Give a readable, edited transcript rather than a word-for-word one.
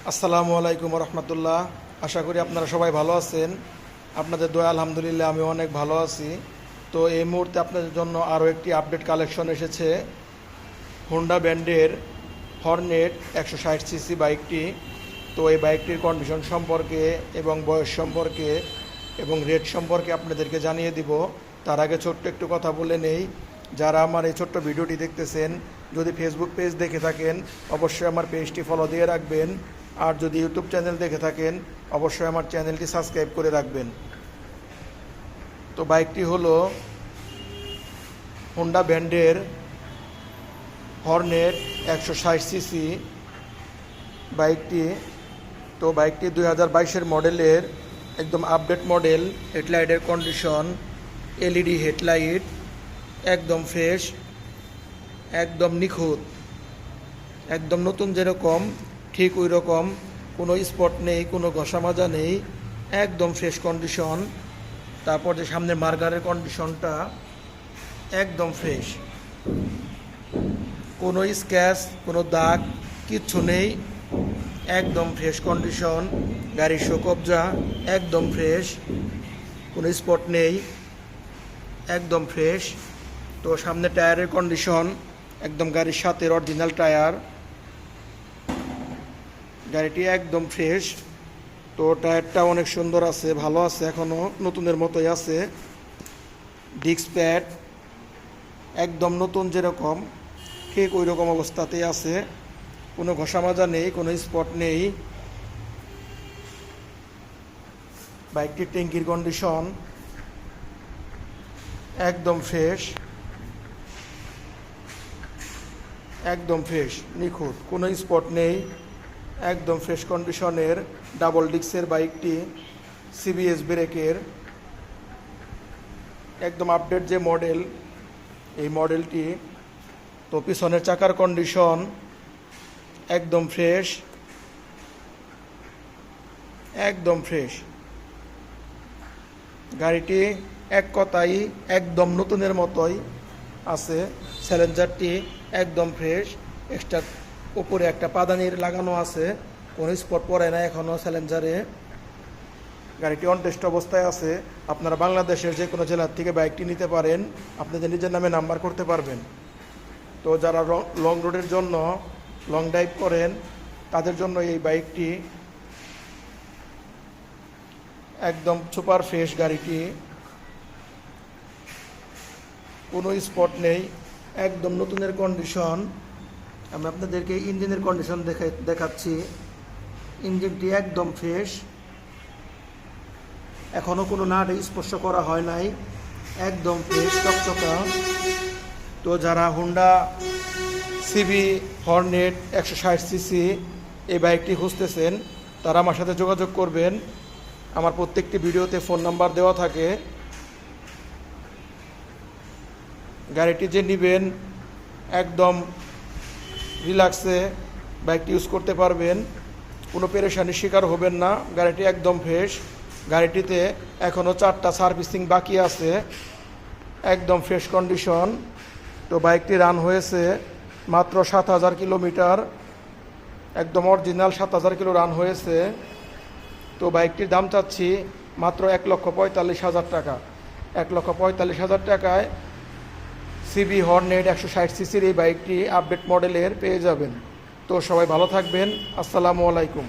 আসসালামু আলাইকুম রহমতুল্লাহ। আশা করি আপনারা সবাই ভালো আছেন। আপনাদের দয়া আলহামদুলিল্লাহ আমি অনেক ভালো আছি। তো এই মুহূর্তে আপনাদের জন্য আরও একটি আপডেট কালেকশন এসেছে। হোন্ডা ব্র্যান্ডের হর্নেট 160 সিসি বাইকটি। তো এই বাইকটির কন্ডিশন সম্পর্কে এবং বয়স সম্পর্কে এবং রেট সম্পর্কে আপনাদেরকে জানিয়ে দিব। তার আগে ছোট্ট একটু কথা বলে নেই, যারা আমার এই ছোট্ট ভিডিওটি দেখতেছেন, যদি ফেসবুক পেজ দেখে থাকেন অবশ্যই আমার পেজটি ফলো দিয়ে রাখবেন। আর যদি ইউটিউব চ্যানেল দেখে থাকেন অবশ্যই আমার চ্যানেলটি সাবস্ক্রাইব করে রাখবেন। তো বাইকটি হলো হোন্ডা ব্র্যান্ডের হর্নেট 160 সিসি বাইকটি। তো বাইকটি 2022-এর মডেলের, একদম আপডেট মডেল। হেডলাইটের কন্ডিশন, এলইডি হেডলাইট, একদম ফ্রেশ, একদম নিখুঁত, একদম নতুন যেরকম ঠিক ওই রকম, কোনো স্পট নেই, কোনো ঘষা মাজা নেই, একদম ফ্রেশ কন্ডিশন। তারপর যে সামনের মার্গারের কন্ডিশনটা একদম ফ্রেশ, কোনো স্ক্র্যাচ, কোনো দাগ কিচ্ছু নেই, একদম ফ্রেশ কন্ডিশন। গাড়ির শো কবজা একদম ফ্রেশ, কোনো স্পট নেই, একদম ফ্রেশ। তো সামনে টায়ারের কন্ডিশন একদম গাড়ির সাথে অরিজিনাল টায়ার, গাড়িটি একদম ফ্রেশ। তো টায়ারটা অনেক সুন্দর আছে, ভালো আছে, এখনও নতুনের মতোই আছে। ডিস্ক প্যাড একদম নতুন যেরকম ঠিক ওই রকম অবস্থাতেই আছে, কোনো ঘষা মাজা নেই, কোনো স্পট নেই। বাইকটির ট্যাঙ্কির কন্ডিশন একদম ফ্রেশ, একদম ফ্রেশ, নিখুঁত, কোনো স্পট নেই, একদম ফ্রেশ কন্ডিশনের ডাবল ডিস্কের বাইকটি, সিবিএস ব্রেকের, একদম আপডেট যে মডেল এই মডেলটি। তো পিছনের চাকার কন্ডিশন একদম ফ্রেশ, একদম ফ্রেশ। গাড়িটি এক কথাই একদম নতুনের মতোই আছে। স্যালেঞ্জারটি একদম ফ্রেশ, এক্সট্রা উপরে একটা পাদানির লাগানো আছে, কোনো স্পট পড়ে না এখনও স্যালেঞ্জারে। গাড়িটি অন টেস্ট অবস্থায় আছে। আপনারা বাংলাদেশের যে কোনো জেলার থেকে বাইকটি নিতে পারেন, আপনাদের নিজের নামে নাম্বার করতে পারবেন। তো যারা লং রোডের জন্য লং ড্রাইভ করেন তাদের জন্য এই বাইকটি একদম সুপার ফ্রেশ। গাড়িটি কোনো স্পট নেই, একদম নতুনের কন্ডিশন। আমি আপনাদেরকে ইঞ্জিনের কন্ডিশন দেখাচ্ছি। ইঞ্জিনটি একদম ফ্রেশ, এখনও কোনো নাট স্পর্শ করা হয় নাই, একদম ফ্রেশ চকচকা। তো যারা হোন্ডা সিবি হর্নেট 160 সিসি এই বাইকটি খুঁজতেছেন তারা আমার সাথে যোগাযোগ করবেন। আমার প্রত্যেকটি ভিডিওতে ফোন নাম্বার দেওয়া থাকে। গাড়িটি যে নেবেন একদম রিল্যাক্সে বাইকটি ইউজ করতে পারবেন, কোনো পেরেশানির শিকার হবেন না। গাড়িটি একদম ফ্রেশ, গাড়িটিতে এখনও 4টা সার্ভিসিং বাকি আছে, একদম ফ্রেশ কন্ডিশন। তো বাইকটি রান হয়েছে মাত্র 7,000 কিলোমিটার, একদম অরিজিনাল 7,000 কিলো রান হয়েছে। তো বাইকটির দাম চাচ্ছি মাত্র 1,45,000 টাকা। 1,45,000 টাকায় সিবি হর্নেট 160 সিসির এই বাইকটি আপডেট মডেলের পেয়ে যাবেন। তো সবাই ভালো থাকবেন। আসসালামু আলাইকুম।